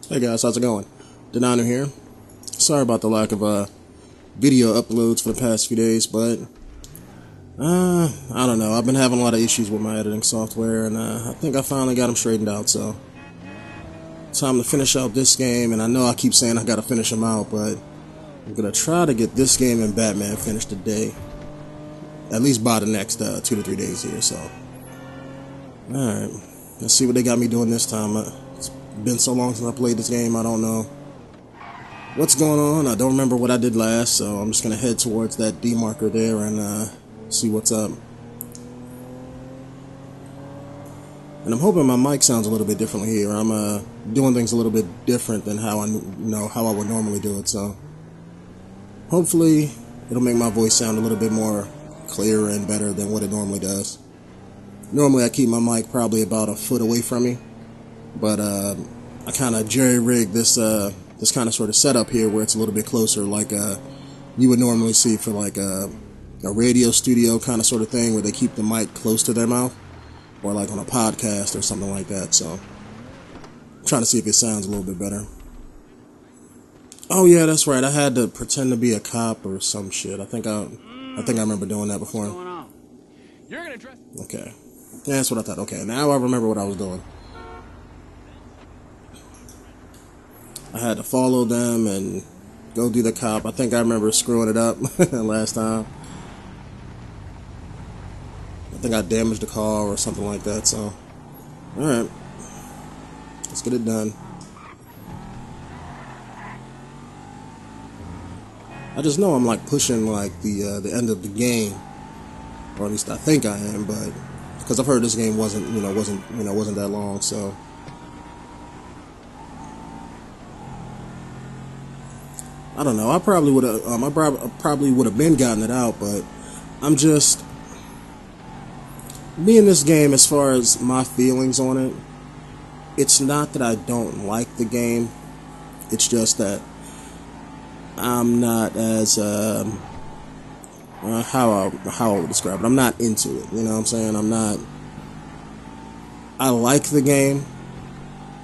Hey guys, how's it going? Denonu here. Sorry about the lack of video uploads for the past few days, but I don't know. I've been having a lot of issues with my editing software, and I think I finally got them straightened out. So time to finish out this game, and I know I keep saying I gotta finish them out, but I'm gonna try to get this game and Batman finished today, at least by the next 2 to 3 days here. So, all right, let's see what they got me doing this time. It's been so long since I played this game, I don't know what's going on. I don't remember what I did last, so I'm just gonna head towards that D marker there and see what's up. And I'm hoping my mic sounds a little bit differently here. I'm doing things a little bit different than how I would normally do it. So hopefully it'll make my voice sound a little bit more clearer and better than what it normally does. Normally I keep my mic probably about a foot away from me, but I kind of jerry-rigged this kind of sort of setup here where it's a little bit closer, like you would normally see for like a radio studio kind of sort of thing, where they keep the mic close to their mouth, or like on a podcast or something like that. So I'm trying to see if it sounds a little bit better. Oh yeah, that's right. I had to pretend to be a cop or some shit. I think I remember doing that before. What's going on? You're gonna dress. Okay, yeah, that's what I thought. Okay, now I remember what I was doing. I had to follow them and go do the cop. I think I remember screwing it up last time. I think I damaged the car or something like that. So, alright, let's get it done. I just know I'm like pushing like the end of the game, or at least I think I am, but because I've heard this game wasn't that long, so. I don't know. I probably would have. I probably would have been gotten it out, but I'm just me in this game. As far as my feelings on it, it's not that I don't like the game. It's just that I'm not as how I would describe it. I'm not into it. You know what I'm saying? I'm not. I like the game.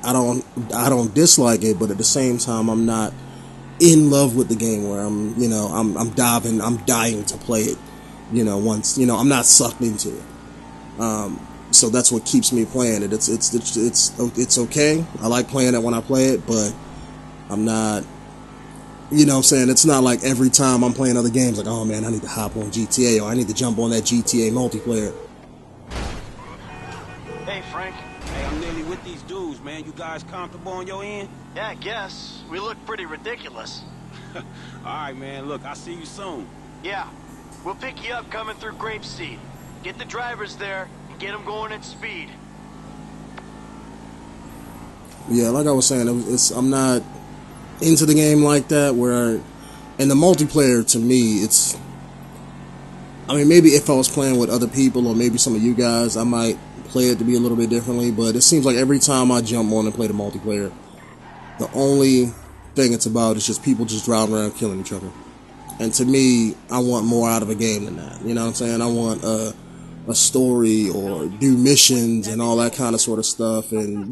I don't dislike it, but at the same time, I'm not in love with the game where I'm dying to play it, once, I'm not sucked into it. So that's what keeps me playing it. It's okay. I like playing it when I play it, but I'm not, what I'm saying? It's not like every time I'm playing other games, like, oh man, I need to hop on GTA, or I need to jump on that GTA multiplayer. Hey, Frank. Hey, I'm nearly with these dudes, man. You guys comfortable on your end? Yeah, I guess. We look pretty ridiculous. Alright, man. Look, I'll see you soon. Yeah. We'll pick you up coming through Grapeseed. Get the drivers there and get them going at speed. Yeah, like I was saying, I'm not into the game like that, and the multiplayer, to me, maybe if I was playing with other people, or maybe some of you guys, I might play it to be a little bit differently, but it seems like every time I jump on and play the multiplayer, the only thing it's about is just people just driving around killing each other. And to me, I want more out of a game than that. You know what I'm saying? I want a story, or do missions and all that kind of sort of stuff, and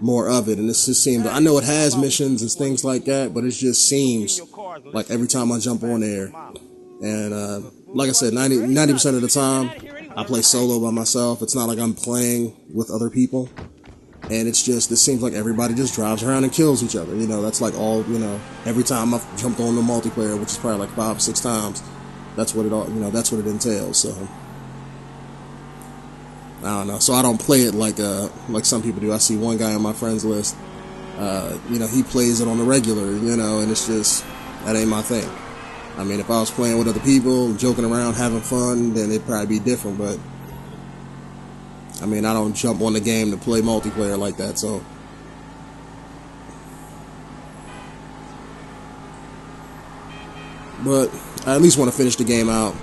more of it. And it just seems, I know it has missions and things like that, but it just seems like every time I jump on there, and like I said, 90% of the time I play solo by myself. It's not like I'm playing with other people. And it seems like everybody just drives around and kills each other. That's like all, every time I've jumped on the multiplayer, which is probably like 5 or 6 times, that's what that's what it entails. So I don't know. So I don't play it like some people do. I see one guy on my friends list, he plays it on the regular, and it's just, that ain't my thing. I mean, if I was playing with other people, joking around, having fun, then it'd probably be different, but I mean, I don't jump on the game to play multiplayer like that, so. But I at least want to finish the game out,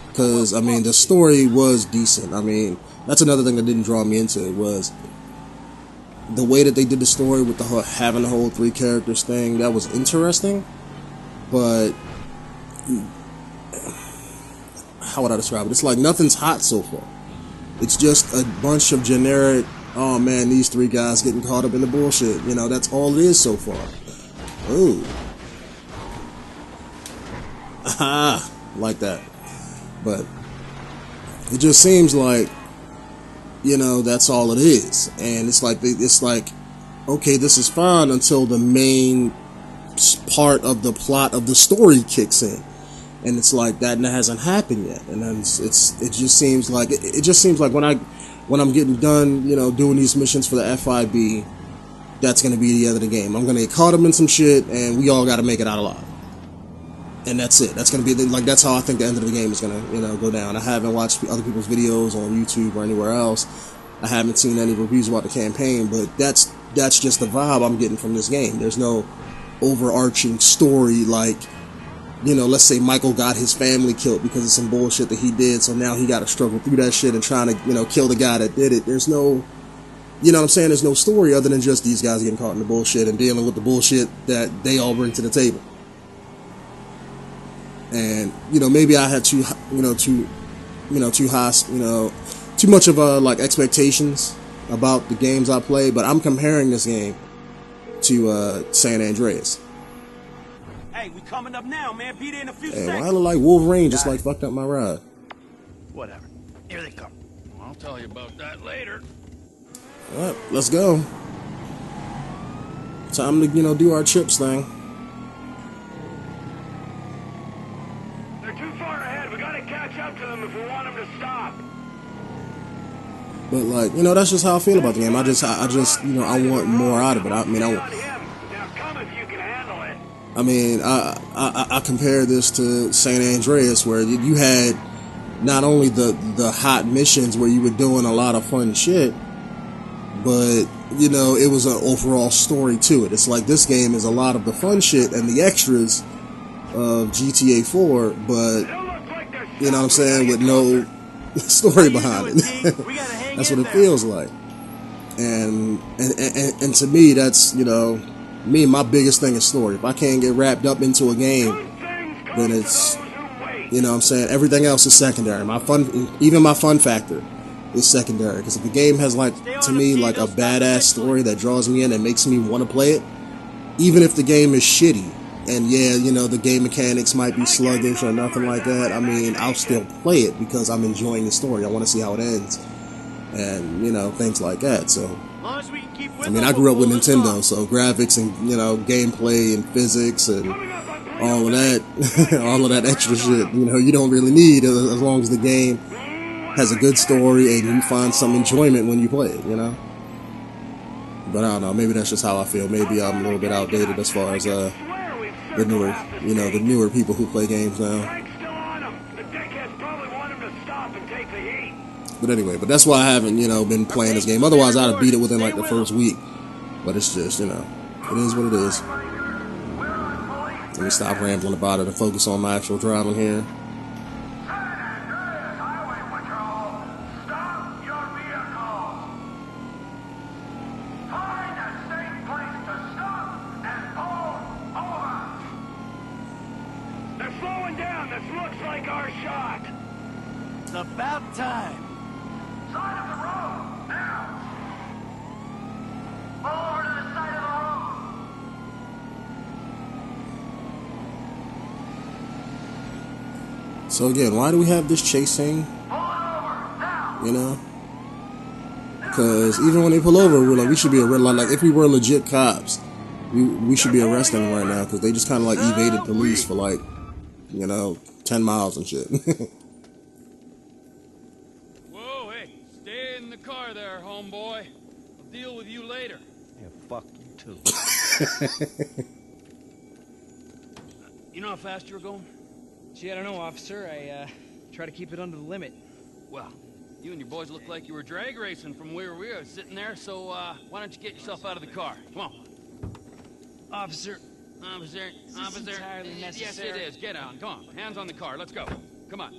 because, I mean, the story was decent. I mean, that's another thing that didn't draw me into it, was the way that they did the story with having the whole 3 characters thing. That was interesting, but how would I describe it? It's like nothing's hot so far. It's just a bunch of generic oh man, these three guys getting caught up in the bullshit. You know, that's all it is so far. Ooh. Aha, like that. But it just seems like, you know, that's all it is. And it's like, okay, this is fine until the main part of the plot of the story kicks in. And it's like that hasn't happened yet. And then it just seems like when I'm getting done, you know, doing these missions for the FIB, that's going to be the end of the game. I'm going to get caught up in some shit, and we all got to make it out alive. And that's it. That's going to be that's how I think the end of the game is going to, you know, go down. I haven't watched other people's videos on YouTube or anywhere else. I haven't seen any reviews about the campaign, but that's just the vibe I'm getting from this game. There's no overarching story like, you know, let's say Michael got his family killed because of some bullshit that he did, so now he got to struggle through that shit and trying to, you know, kill the guy that did it. There's no, you know what I'm saying? There's no story other than just these guys getting caught in the bullshit and dealing with the bullshit that they all bring to the table. And, you know, maybe I had too much of like expectations about the games I play, but I'm comparing this game to San Andreas. Hey, we coming up now, man. Be there in a few Hey, seconds. why I look like Wolverine just like fucked up my ride? Whatever. Here they come. I'll tell you about that later. Alright, let's go. Time to, you know, do our chips thing. They're too far ahead. We gotta catch up to them if we want them to stop. But like, you know, that's just how I feel about the game. I just, you know, I want more out of it. I compare this to San Andreas, where you had not only the hot missions where you were doing a lot of fun shit, but, you know, it was an overall story to it. It's like this game is a lot of the fun shit and the extras of GTA 4, but, you know what I'm saying, with no story behind it. That's what it feels like. And to me, that's, you know, my biggest thing is story. If I can't get wrapped up into a game, then it's, you know what I'm saying, everything else is secondary. Even my fun factor is secondary. Because if the game has, like, to me, like a badass story that draws me in and makes me want to play it, even if the game is shitty, and yeah, you know, the game mechanics might be sluggish or nothing like that, I mean, I'll still play it because I'm enjoying the story. I want to see how it ends. And, you know, things like that. So, I mean, I grew up with Nintendo, so graphics and, you know, gameplay and physics and all of that, all of that extra shit, you know, you don't really need as long as the game has a good story and you find some enjoyment when you play it, you know. But I don't know, maybe that's just how I feel. Maybe I'm a little bit outdated as far as the newer people who play games now. But anyway, that's why I haven't, you know, been playing this game. Otherwise, I'd have beat it within like the first week. But it's just, you know, it is what it is. Let me stop rambling about it and focus on my actual driving here. They're slowing down. This looks like our shot. It's about time. Side of the road, now! Pull over to the side of the road! So again, why do we have this chase scene? Pull it over, now! You know? Because even when they pull over, we're like, we should be like, if we were legit cops, we should be arresting them right now, because they just kind of like evaded police for like, you know, 10 miles and shit. Car there, homeboy. I'll deal with you later. Yeah, fuck you too. You know how fast you were going? Gee, I don't know, officer. I try to keep it under the limit. Well, you and your boys look like you were drag racing from where we were sitting there, so why don't you get yourself out of the car? Come on. Officer. Officer. Entirely necessary. Yes, it is. Get on. Come on. Hands on the car. Let's go. Come on.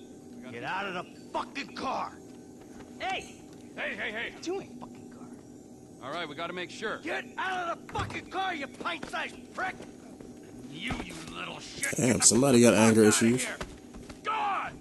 Get out of the fucking car! Hey! Hey. Get to my fucking car. All right, we gotta make sure. Get out of the fucking car, you pint-sized prick! You little shit. Damn, somebody got anger issues. God! They're slowing down. This looks like our shot. The about time. Side of the road, now! Pull over to the side of the road. Get out of the fucking car, you pint-sized prick! You little shit! Get the fuck out of here! God!